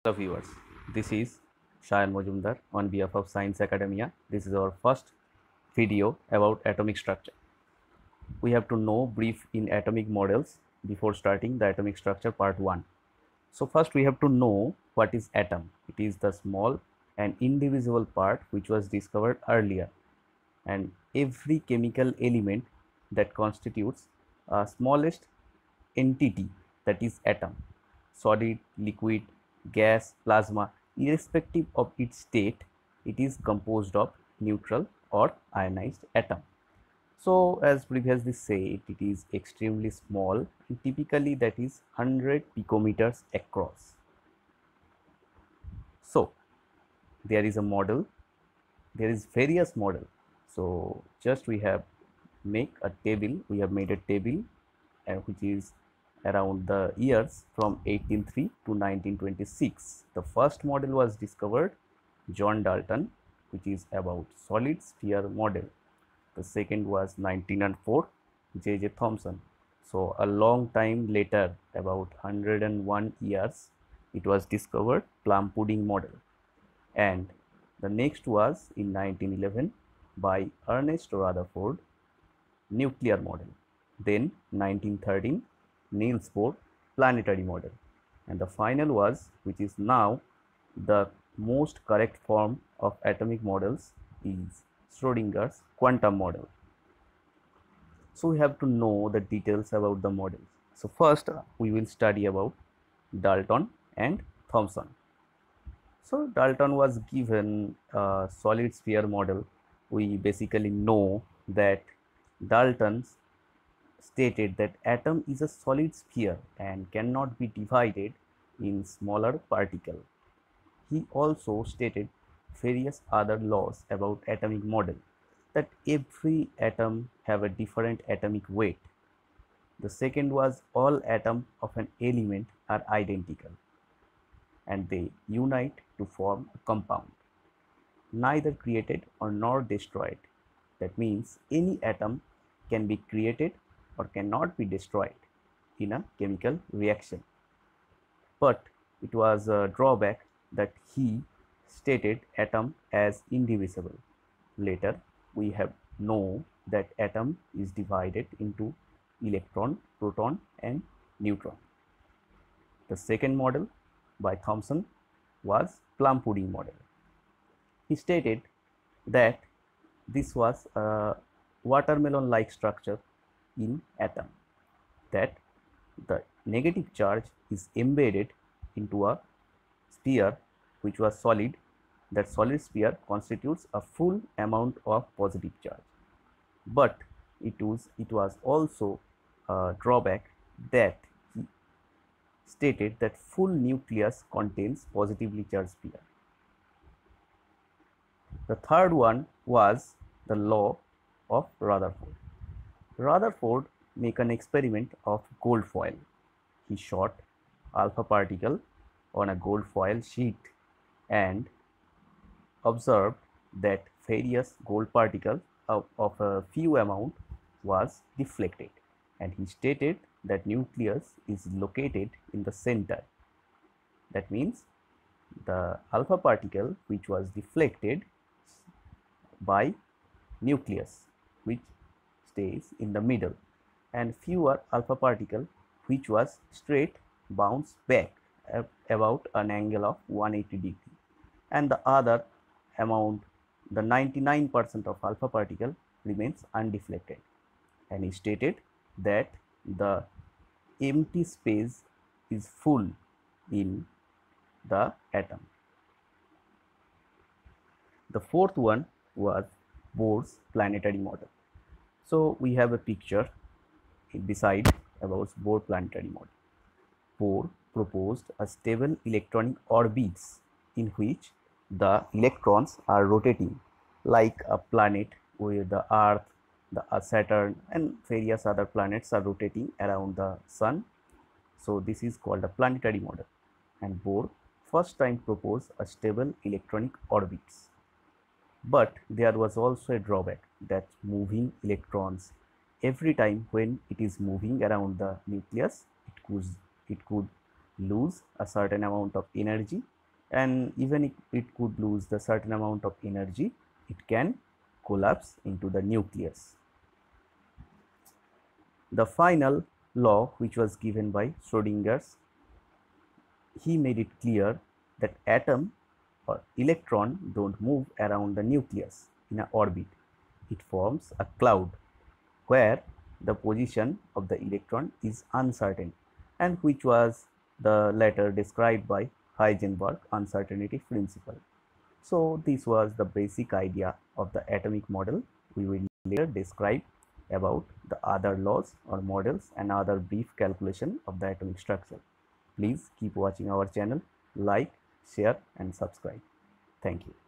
Hello viewers, this is Shayan Mojumdar on behalf of Science Academia. This is our first video about atomic structure. We have to know brief in atomic models before starting the atomic structure part 1. So first we have to know what is atom. It is the small and indivisible part which was discovered earlier, and every chemical element that constitutes a smallest entity, that is atom. Solid, liquid, gas, plasma, irrespective of its state, it is composed of neutral or ionized atom. So as previously said, it is extremely small, and typically that is 100 picometers across. So there is a model, there is various model. So just we have made a table which is around the years from 1803 to 1926. The first model was discovered John Dalton, which is about solid sphere model. The second was 1904, J.J. Thomson. So a long time later, about 101 years, it was discovered plum pudding model. And the next was in 1911 by Ernest Rutherford, nuclear model. Then 1913, Niels Bohr, planetary model. And the final was, which is now the most correct form of atomic models, is Schrodinger's quantum model. So we have to know the details about the models. So first we will study about Dalton and Thomson. So Dalton was given a solid sphere model. We basically know that Dalton stated that atom is a solid sphere and cannot be divided in smaller particles. He also stated various other laws about atomic model, that every atom have a different atomic weight. The second was all atoms of an element are identical and they unite to form a compound, neither created or nor destroyed. That means any atom can be created or cannot be destroyed in a chemical reaction. But it was a drawback that he stated atom as indivisible. Later we have know that atom is divided into electron, proton and neutron. The second model by Thomson was plum pudding model. He stated that this was a watermelon like structure in atom, that the negative charge is embedded into a sphere which was solid. That solid sphere constitutes a full amount of positive charge, but it was also a drawback that he stated that full nucleus contains positively charged sphere. The third one was the law of Rutherford. Rutherford made an experiment of gold foil. He shot alpha particle on a gold foil sheet and observed that various gold particles of a few amount was deflected, and he stated that nucleus is located in the center. That means the alpha particle which was deflected by nucleus which stays in the middle, and fewer alpha particle which was straight bounce back about an angle of 180 degree, and the other amount, the 99% of alpha particle remains undeflected. And he stated that the empty space is full in the atom. The fourth one was Bohr's planetary model. So we have a picture beside about Bohr planetary model. Bohr proposed a stable electronic orbits in which the electrons are rotating like a planet, where the Earth, the Saturn and various other planets are rotating around the sun. So this is called a planetary model, and Bohr first time proposed a stable electronic orbits. But there was also a drawback, that moving electrons, every time when it is moving around the nucleus, it could lose a certain amount of energy and even if it could lose the certain amount of energy, it can collapse into the nucleus. The final law, which was given by Schrodinger's, he made it clear that atom or electron don't move around the nucleus in an orbit. It forms a cloud where the position of the electron is uncertain, and which was the latter described by Heisenberg uncertainty principle. So this was the basic idea of the atomic model. We will later describe about the other laws or models and other brief calculation of the atomic structure. Please keep watching our channel, like, share and subscribe. Thank you.